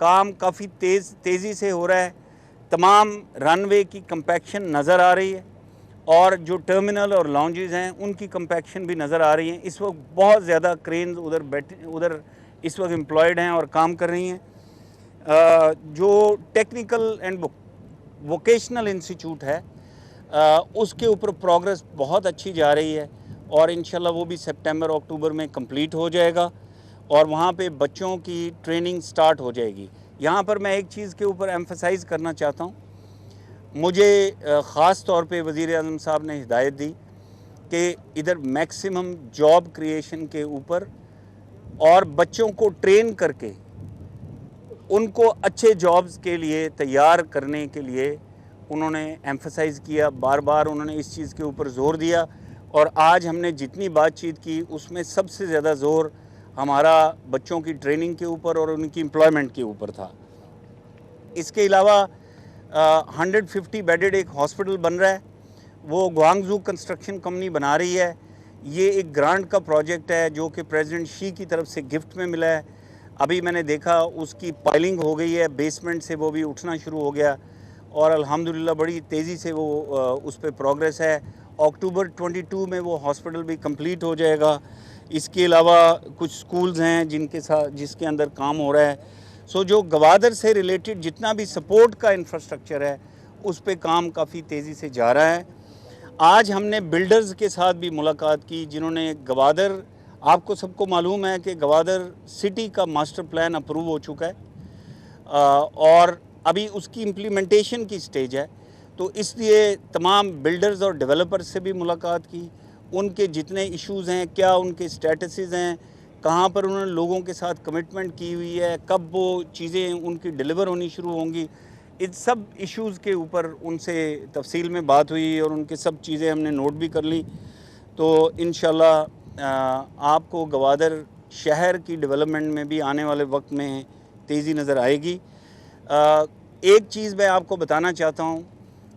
काम काफ़ी तेज़ी से हो रहा है। तमाम रनवे की कंपैक्शन नज़र आ रही है और जो टर्मिनल और लॉन्जेस हैं उनकी कंपैक्शन भी नज़र आ रही हैं। इस वक्त बहुत ज़्यादा क्रेन्स उधर इस वक्त एम्प्लॉयड हैं और काम कर रही हैं। जो टेक्निकल एंड वोकेशनल इंस्टीट्यूट है उसके ऊपर प्रोग्रेस बहुत अच्छी जा रही है और इंशाल्लाह वो भी सितंबर अक्टूबर में कंप्लीट हो जाएगा और वहाँ पे बच्चों की ट्रेनिंग स्टार्ट हो जाएगी। यहाँ पर मैं एक चीज़ के ऊपर एम्फसाइज़ करना चाहता हूँ। मुझे ख़ास तौर पे वज़ीर आज़म साहब ने हिदायत दी कि इधर मैक्सिमम जॉब क्रिएशन के ऊपर और बच्चों को ट्रेन करके उनको अच्छे जॉब्स के लिए तैयार करने के लिए उन्होंने एम्फसाइज़ किया। बार बार उन्होंने इस चीज़ के ऊपर ज़ोर दिया और आज हमने जितनी बातचीत की उसमें सबसे ज़्यादा ज़ोर हमारा बच्चों की ट्रेनिंग के ऊपर और उनकी एम्प्लॉयमेंट के ऊपर था। इसके अलावा 150 बेडेड एक हॉस्पिटल बन रहा है, वो ग्वांगझू कंस्ट्रक्शन कंपनी बना रही है। ये एक ग्रांट का प्रोजेक्ट है जो कि प्रेसिडेंट शी की तरफ से गिफ्ट में मिला है। अभी मैंने देखा उसकी पाइलिंग हो गई है, बेसमेंट से वो भी उठना शुरू हो गया और अल्हम्दुलिल्लाह बड़ी तेज़ी से वो उस पर प्रोग्रेस है। अक्टूबर 22 में वो हॉस्पिटल भी कंप्लीट हो जाएगा। इसके अलावा कुछ स्कूल्स हैं जिसके अंदर काम हो रहा है। सो जो गवादर से रिलेटेड जितना भी सपोर्ट का इंफ्रास्ट्रक्चर है उस पे काम काफ़ी तेज़ी से जा रहा है। आज हमने बिल्डर्स के साथ भी मुलाकात की जिन्होंने गवादर, आपको सबको मालूम है कि गवादर सिटी का मास्टर प्लान अप्रूव हो चुका है और अभी उसकी इम्प्लीमेंटेशन की स्टेज है। तो इसलिए तमाम बिल्डर्स और डेवलपर्स से भी मुलाकात की, उनके जितने इश्यूज़ हैं, क्या उनके स्टेटसेस हैं, कहाँ पर उन्होंने लोगों के साथ कमिटमेंट की हुई है, कब वो चीज़ें उनकी डिलीवर होनी शुरू होंगी, इन सब इश्यूज़ के ऊपर उनसे तफसील में बात हुई और उनके सब चीज़ें हमने नोट भी कर ली। तो इंशाल्लाह आपको गवादर शहर की डेवलपमेंट में भी आने वाले वक्त में तेज़ी नज़र आएगी। एक चीज़ मैं आपको बताना चाहता हूँ,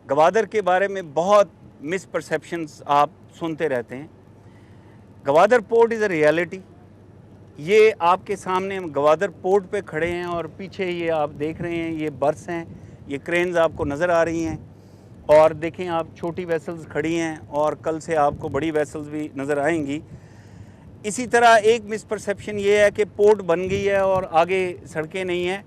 गवादर के बारे में बहुत मिसपरसेप्शंस आप सुनते रहते हैं। Gwadar port is a reality. ये आपके सामने हम गवादर पोर्ट पे खड़े हैं और पीछे ये आप देख रहे हैं ये बर्स हैं, ये क्रेन्स आपको नज़र आ रही हैं और देखें आप छोटी वेसल्स खड़ी हैं और कल से आपको बड़ी वेसल्स भी नज़र आएंगी। इसी तरह एक मिसपरसेप्शन ये है कि पोर्ट बन गई है और आगे सड़कें नहीं हैं।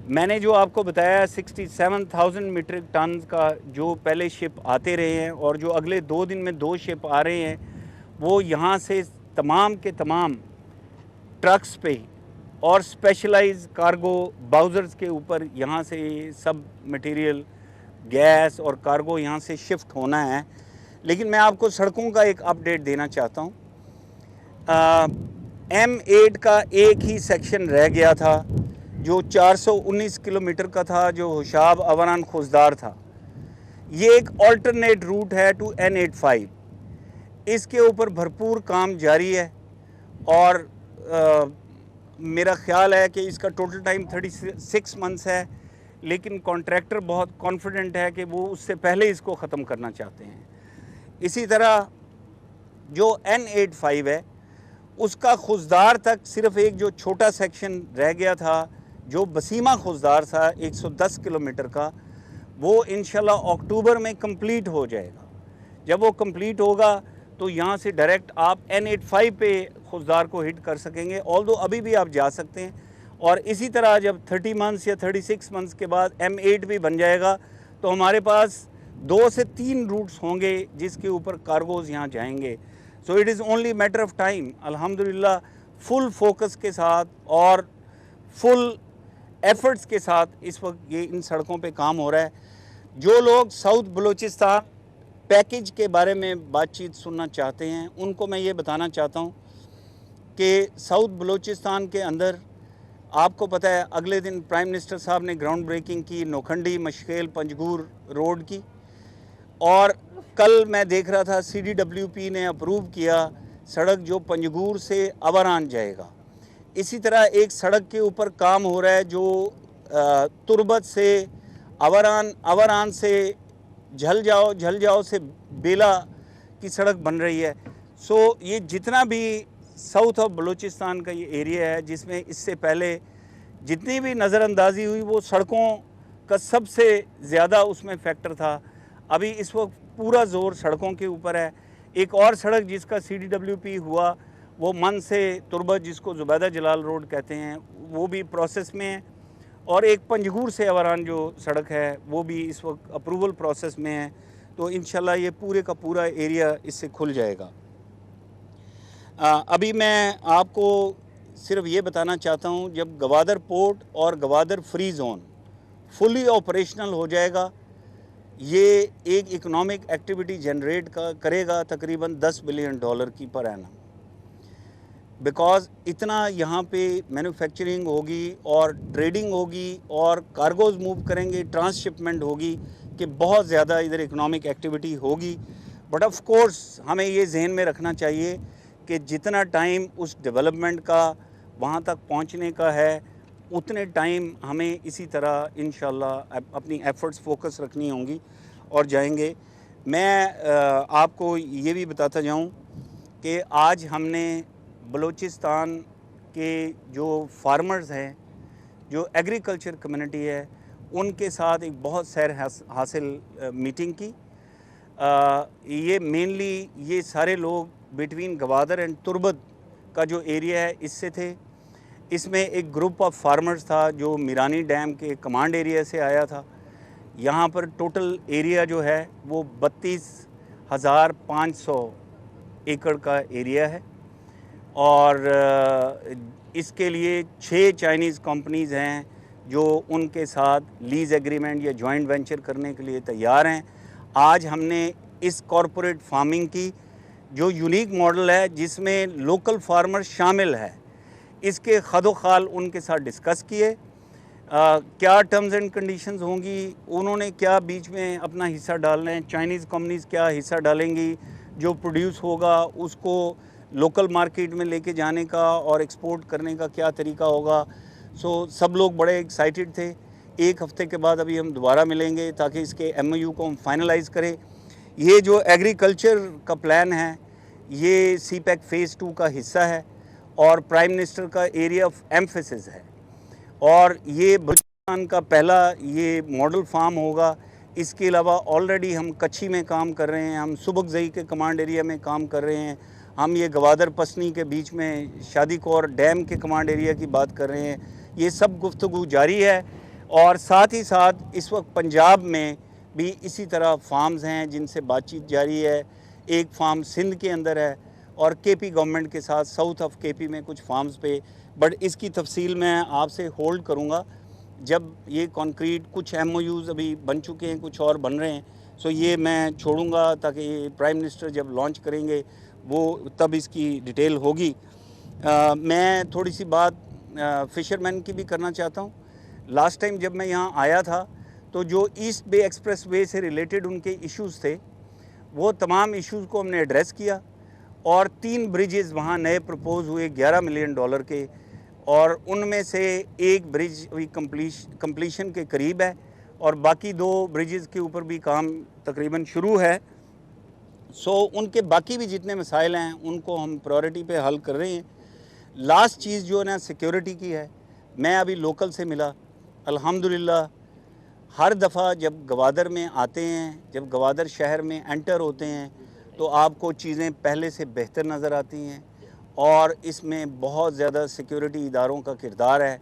मैंने जो आपको बताया 67,000 मीट्रिक टन का जो पहले शिप आते रहे हैं और जो अगले 2 दिन में 2 शिप आ रहे हैं, वो यहाँ से तमाम के तमाम ट्रक्स पे और स्पेशलाइज कार्गो बाउज़र्स के ऊपर यहाँ से सब मटेरियल, गैस और कार्गो यहाँ से शिफ्ट होना है। लेकिन मैं आपको सड़कों का एक अपडेट देना चाहता हूँ। M8 का एक ही सेक्शन रह गया था जो 419 किलोमीटर का था, जो होशाब अवरान खुजदार था। ये एक ऑल्टरनेट रूट है टू N85। इसके ऊपर भरपूर काम जारी है और मेरा ख़्याल है कि इसका टोटल टाइम 36 मंथ्स है, लेकिन कॉन्ट्रैक्टर बहुत कॉन्फिडेंट है कि वो उससे पहले इसको ख़त्म करना चाहते हैं। इसी तरह जो N85 है उसका खुजदार तक सिर्फ़ एक जो छोटा सेक्शन रह गया था जो बसीमा खुजदार था 110 किलोमीटर का, वो इंशाल्लाह अक्टूबर में कंप्लीट हो जाएगा। जब वो कंप्लीट होगा तो यहाँ से डायरेक्ट आप N85 पे खुजदार को हिट कर सकेंगे। ऑल्दो अभी भी आप जा सकते हैं और इसी तरह जब 30 मंथ्स या 36 मंथ्स के बाद M8 भी बन जाएगा तो हमारे पास 2 से 3 रूट्स होंगे जिसके ऊपर कार्गोज़ यहाँ जाएंगे। So it is only matter of time. अल्हम्दुलिल्लाह फुल फोकस के साथ और फुल एफर्ट्स के साथ इस वक्त ये इन सड़कों पे काम हो रहा है। जो लोग साउथ बलूचिस्तान पैकेज के बारे में बातचीत सुनना चाहते हैं उनको मैं ये बताना चाहता हूँ कि साउथ बलूचिस्तान के अंदर आपको पता है अगले दिन प्राइम मिनिस्टर साहब ने ग्राउंड ब्रेकिंग की नोखंडी मशखेल पंजगूर रोड की, और कल मैं देख रहा था CDWP ने अप्रूव किया सड़क जो पंजगूर से अवरान जाएगा। इसी तरह एक सड़क के ऊपर काम हो रहा है जो तुरबत से अवरान से झल जाओ से बेला की सड़क बन रही है। सो ये जितना भी साउथ ऑफ बलूचिस्तान का ये एरिया है जिसमें इससे पहले जितनी भी नज़रअंदाजी हुई वो सड़कों का सबसे ज़्यादा उसमें फैक्टर था। अभी इस वक्त पूरा ज़ोर सड़कों के ऊपर है। एक और सड़क जिसका CDWP हुआ वो मन से तुरबत, जिसको ज़ुबैदा जलाल रोड कहते हैं, वो भी प्रोसेस में है। और एक पंजगूर से अवारान जो सड़क है वो भी इस वक्त अप्रूवल प्रोसेस में है। तो इंशाल्लाह ये पूरे का पूरा एरिया इससे खुल जाएगा। अभी मैं आपको सिर्फ ये बताना चाहता हूँ, जब गवादर पोर्ट और Gwadar free zone fully operational हो जाएगा, ये एक इकोनॉमिक एक्टिविटी जनरेट करेगा तकरीबन $10 बिलियन की पर एनम। बिकॉज़ इतना यहाँ पे मैन्युफैक्चरिंग होगी और ट्रेडिंग होगी और कार्गोज़ मूव करेंगे, ट्रांसशिपमेंट होगी कि बहुत ज़्यादा इधर इकोनॉमिक एक्टिविटी होगी। बट ऑफ कोर्स हमें ये जहन में रखना चाहिए कि जितना टाइम उस डेवलपमेंट का वहाँ तक पहुँचने का है, उतने टाइम हमें इसी तरह इंशाल्लाह अपनी एफ़र्ट्स फोकस रखनी होंगी और जाएंगे। मैं आपको ये भी बताता जाऊँ कि आज हमने बलूचिस्तान के जो फार्मर्स हैं, जो एग्रीकल्चर कम्युनिटी है, उनके साथ एक बहुत सैर हासिल मीटिंग की। ये मेनली ये सारे लोग बिटवीन गवादर एंड तुरबत का जो एरिया है इससे थे। इसमें एक ग्रुप ऑफ फार्मर्स था जो मीरानी डैम के कमांड एरिया से आया था। यहाँ पर टोटल एरिया जो है वो 32,500 एकड़ का एरिया है और इसके लिए 6 चाइनीज़ कंपनीज़ हैं जो उनके साथ लीज़ एग्रीमेंट या जॉइंट वेंचर करने के लिए तैयार हैं। आज हमने इस कॉरपोरेट फार्मिंग की जो यूनिक मॉडल है जिसमें लोकल फार्मर शामिल है, इसके खदोखाल उनके साथ डिस्कस किए। क्या टर्म्स एंड कंडीशंस होंगी, उन्होंने क्या बीच में अपना हिस्सा डालना है, चाइनीज़ कंपनीज़ क्या हिस्सा डालेंगी, जो प्रोड्यूस होगा उसको लोकल मार्केट में लेके जाने का और एक्सपोर्ट करने का क्या तरीका होगा। सब लोग बड़े एक्साइटेड थे। एक हफ़्ते के बाद अभी हम दोबारा मिलेंगे ताकि इसके MOU को हम फाइनलाइज़ करें। ये जो एग्रीकल्चर का प्लान है ये CPEC फ़ेज़ 2 का हिस्सा है और प्राइम मिनिस्टर का एरिया ऑफ एम्फेसिस है और ये बलूचिस्तान का पहला ये मॉडल फार्म होगा। इसके अलावा ऑलरेडी हम कच्छी में काम कर रहे हैं, हम सुबकज़ई के कमांड एरिया में काम कर रहे हैं, हम ये गवादर पसनी के बीच में शादीकोर डैम के कमांड एरिया की बात कर रहे हैं। ये सब गुफ्तगू जारी है और साथ ही साथ इस वक्त पंजाब में भी इसी तरह फार्म्स हैं जिनसे बातचीत जारी है। एक फार्म सिंध के अंदर है और KP गवर्नमेंट के साथ साउथ ऑफ KP में कुछ फार्म्स पे, बट इसकी तफसील मैं आपसे होल्ड करूँगा जब ये कॉन्क्रीट कुछ MOUs अभी बन चुके हैं, कुछ और बन रहे हैं। ये मैं छोड़ूंगा ताकि प्राइम मिनिस्टर जब लॉन्च करेंगे वो तब इसकी डिटेल होगी। मैं थोड़ी सी बात फ़िशरमैन की भी करना चाहता हूँ। लास्ट टाइम जब मैं यहाँ आया था तो जो ईस्ट बे एक्सप्रेस वे से रिलेटेड उनके इश्यूज़ थे वो तमाम इश्यूज़ को हमने एड्रेस किया और 3 ब्रिजेज़ वहाँ नए प्रपोज़ हुए $11 मिलियन के और उनमें से एक ब्रिज अभी कंप्लीशन के करीब है और बाकी 2 ब्रिजेज़ के ऊपर भी काम तकरीबन शुरू है। उनके बाकी भी जितने मसाइल हैं उनको हम प्रायोरिटी पे हल कर रहे हैं। लास्ट चीज़ जो है ना सिक्योरिटी की है। मैं अभी लोकल से मिला, अल्हम्दुलिल्लाह हर दफ़ा जब गवादर में आते हैं, जब गवादर शहर में एंटर होते हैं तो आपको चीज़ें पहले से बेहतर नज़र आती हैं और इसमें बहुत ज़्यादा सिक्योरिटी इदारों का किरदार है।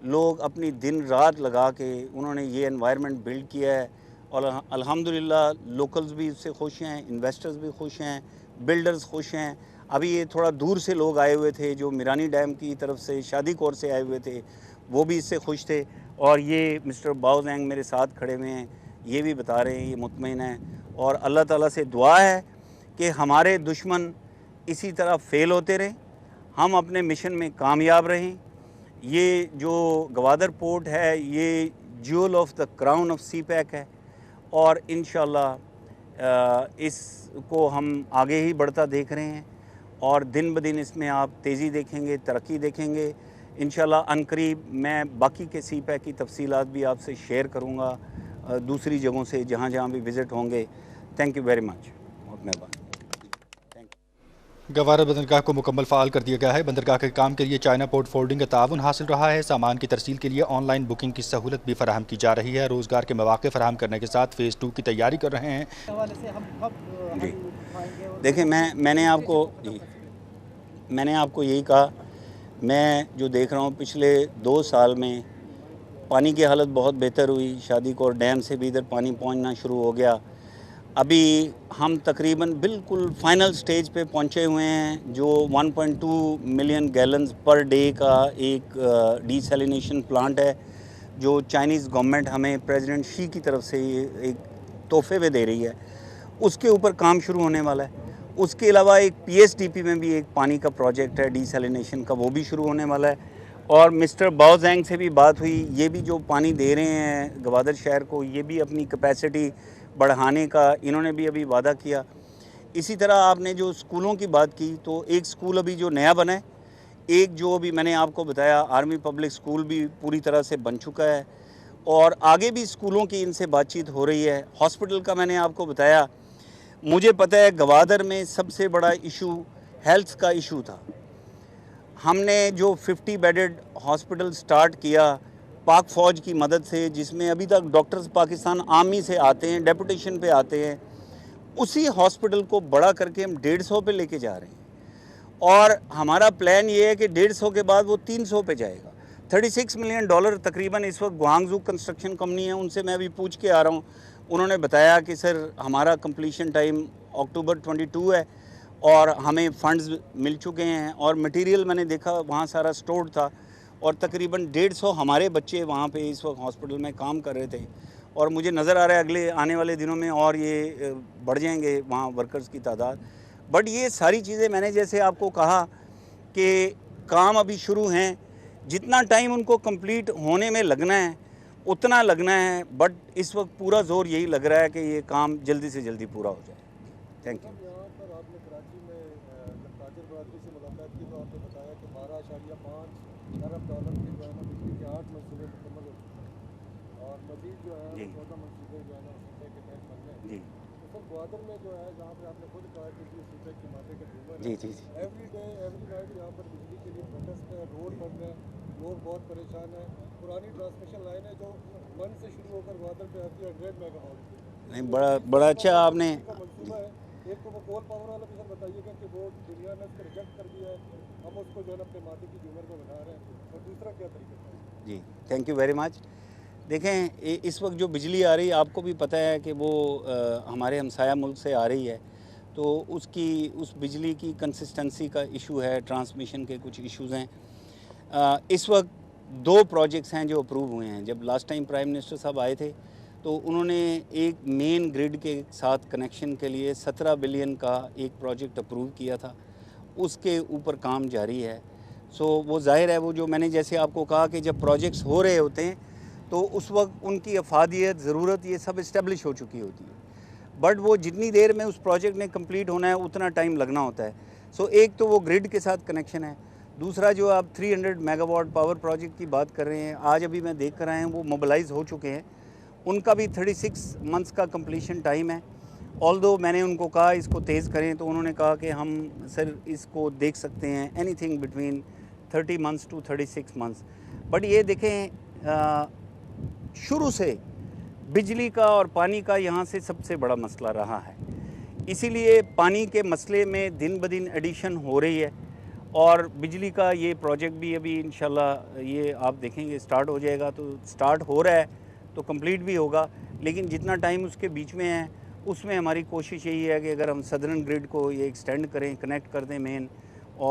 लोग अपनी दिन रात लगा के उन्होंने ये एनवायरनमेंट बिल्ड किया है और अल्हम्दुलिल्लाह लोकल्स भी इससे खुश हैं, इन्वेस्टर्स भी खुश हैं, बिल्डर्स खुश हैं। अभी ये थोड़ा दूर से लोग आए हुए थे जो मीरानी डैम की तरफ से शादीकोर से आए हुए थे, वो भी इससे खुश थे और ये मिस्टर बाओजेंग मेरे साथ खड़े हुए हैं, ये भी बता रहे हैं ये मुतमईन हैं और अल्लाह ताला से दुआ है कि हमारे दुश्मन इसी तरह फ़ेल होते रहें, हम अपने मिशन में कामयाब रहें। ये जो गवादर पोर्ट है ये jewel of the crown of CPEC है और इंशाल्लाह इसको हम आगे ही बढ़ता देख रहे हैं और दिन ब दिन इसमें आप तेज़ी देखेंगे, तरक्की देखेंगे। इंशाल्लाह अनकरीब मैं बाकी के CPEC की तफसीलात भी आपसे शेयर करूँगा दूसरी जगहों से जहाँ जहाँ भी विज़िट होंगे। थैंक यू वेरी मच, बहुत मेहरबानी। Thank you. گوارہ بندرگاہ کو مکمل فعال کر دیا گیا ہے۔ بندرگاہ کے کام کے لیے چائنا پورٹ فولڈنگ کا تعاون حاصل رہا ہے۔ سامان کی ترسیل کے لیے آن لائن بکنگ کی سہولت بھی فراہم کی جا رہی ہے۔ روزگار کے مواقع فراہم کرنے کے ساتھ فیز 2 کی تیاری کر رہے ہیں۔ جی دیکھیں میں نے آپ کو یہی کہا، میں جو دیکھ رہا ہوں پچھلے 2 سال میں پانی کی حالت بہت بہتر ہوئی۔ شادی کور ڈیم سے بھی ادھر پانی پہنچنا شروع ہو گیا۔ ابھی ہم تقریباً بالکل فائنل سٹیج پہ پہنچے ہوئے ہیں، جو 1.2 ملین گیلنز پر ڈے کا ایک ڈی سیلینیشن پلانٹ ہے، جو چائنیز گورنمنٹ ہمیں پریزیڈنٹ شی کی طرف سے ایک تحفے میں دے رہی ہے۔ اس کے اوپر کام شروع ہونے والا ہے۔ اس کے علاوہ ایک پی ایس ٹی پی میں بھی ایک پانی کا پروجیکٹ ہے ڈی سیلینیشن کا، وہ بھی شروع ہونے والا ہے۔ اور مسٹر باؤ زینگ سے بھی بات ہوئی، یہ بھی جو پانی دے رہے ہیں گوادر شہر کو، یہ بھی اپنی کیپیسٹی بڑھانے کا انہوں نے بھی ابھی وعدہ کیا۔ اسی طرح آپ نے جو اسکولوں کی بات کی، تو ایک اسکول ابھی جو نیا بنا ہے، ایک جو ابھی میں نے آپ کو بتایا آرمی پبلک اسکول بھی پوری طرح سے بن چکا ہے، اور آگے بھی اسکولوں کی ان سے بات چیت ہو رہی ہے۔ ہاسپٹل کا میں نے آپ کو بتایا، مجھے پتہ ہے گوادر میں سب سے بڑا ایشو ہیلتھ کا ایشو تھا۔ ہم نے جو 50 بیڈڈ ہاسپٹل سٹارٹ کیا پاک فوج کی مدد سے، جس میں ابھی تک ڈاکٹرز پاکستان آرمی سے آتے ہیں، ڈیپوٹیشن پہ آتے ہیں، اسی ہاسپٹل کو بڑا کر کے ہم 150 پہ لے کے جا رہے ہیں، اور ہمارا پلان یہ ہے کہ 150 کے بعد وہ 300 پہ جائے گا۔ $36 ملین تقریباً اس وقت گوانگزو کنسٹرکشن کمپنی ہے، ان سے میں ابھی پوچھ کے آ رہا ہوں، انہوں نے بتایا کہ سر ہمارا کمپلیشن ٹائم اکتوبر 22 ہے، اور ہمیں فنڈز مل چکے ہیں، اور مٹیریل میں نے دیکھا وہاں سارا سٹورڈ تھا، اور تقریباً 150 ہمارے بچے وہاں پہ اس وقت ہاسپٹل میں کام کر رہے تھے، اور مجھے نظر آ رہا ہے اگلے آنے والے دنوں میں اور یہ بڑھ جائیں گے وہاں ورکرز کی تعداد۔ بٹ یہ ساری چیزیں میں نے جیسے آپ کو کہا کہ کام ابھی شروع ہیں، جتنا ٹائم ان کو کمپلیٹ ہونے میں لگنا ہے اتنا لگنا ہے، بٹ اس وقت پورا زور یہی لگ رہا ہے کہ یہ کام جلدی سے جلدی پورا ہو جائے۔ Thank you. یہاں پر آپ نے کراچی میں جب تاجر برادری سے ملاقات کی تو آپ نے بتایا کہ $12.5 ارب کے جو ہے نا بجلی کے 8 منصوبے مکمل ہو چکے ہیں، اور مزید جو ہے 14 منصوبے جو ہے نا صوبے کے تحت بن رہے ہیں۔ تو سر گوادر میں جو ہے جہاں پہ آپ نے خود کہا کہ یہ صوبے کے ماتھے کا ٹیوبر ہے، ایوری ڈے ایوری نائٹ یہاں پر بجلی کے لیے پروٹیسٹ ہے، روڈ بند ہے، لوگ بہت پریشان ہیں۔ پرانی ٹرانسمیشن لائن ہے جو من سے شروع ہو کر گوادر پہ آتی ہے 100 میگا واٹ، نہیں بڑا اچھا آپ نے منصوبہ ہے۔ ایک تو وہ کول پاور والا بھی سر بتائیے گا کہ وہ دنیا نے اس کو ریجیکٹ کر دیا ہے، ہم اس کو جو ہے نا اپنے ماتھے کی جمر کو بنا رہے ہیں، اور دوسرا کیا طریقہ ہے؟ جی تھینک یو ویری مچ۔ دیکھیں اس وقت جو بجلی آ رہی ہے آپ کو بھی پتہ ہے کہ وہ ہمارے ہمسایہ ملک سے آ رہی ہے، تو اس بجلی کی کنسسٹنسی کا ایشو ہے، ٹرانسمیشن کے کچھ ایشوز ہیں۔ اس وقت 2 پروجیکٹس ہیں جو اپروو ہوئے ہیں۔ جب لاسٹ ٹائم پرائم منسٹر صاحب آئے تھے تو انہوں نے ایک مین گریڈ کے ساتھ کنیکشن کے لیے 17 بلین کا ایک پروجیکٹ اپروو کیا تھا، اس کے اوپر کام جاری ہے۔ سو وہ ظاہر ہے، وہ جو میں نے جیسے آپ کو کہا کہ جب پروجیکٹس ہو رہے ہوتے ہیں تو اس وقت ان کی افادیت، ضرورت، یہ سب اسٹیبلش ہو چکی ہوتی ہے، بٹ وہ جتنی دیر میں اس پروجیکٹ نے کمپلیٹ ہونا ہے اتنا ٹائم لگنا ہوتا ہے۔ سو ایک تو وہ گریڈ کے ساتھ کنیکشن ہے، دوسرا جو آپ 300 میگا واٹ پاور پروجیکٹ کی بات کر رہے ہیں، آج ابھی میں دیکھ کر آئے ہیں وہ موبلائز ہو چکے ہیں، ان کا بھی 36 منتھس کا کمپلیشن ٹائم ہے۔ آلدو میں نے ان کو کہا اس کو تیز کریں، تو انہوں نے کہا کہ ہم سر اس کو دیکھ سکتے ہیں anything between 30 months to 36 months. But یہ دیکھیں شروع سے بجلی کا اور پانی کا یہاں سے سب سے بڑا مسئلہ رہا ہے، اسی لیے پانی کے مسئلے میں دن بدن ایڈیشن ہو رہی ہے، اور بجلی کا یہ پروجیکٹ بھی ابھی انشاءاللہ یہ آپ دیکھیں گے سٹارٹ ہو جائے گا، تو سٹارٹ ہو رہا ہے تو کمپلیٹ بھی ہوگا، لیکن جتنا ٹائم اس کے بیچ میں ہے اس میں ہماری کوشش یہی ہے کہ اگر ہم سدرن گریڈ کو یہ ایکسٹینڈ کریں، کنیکٹ کر دیں مین،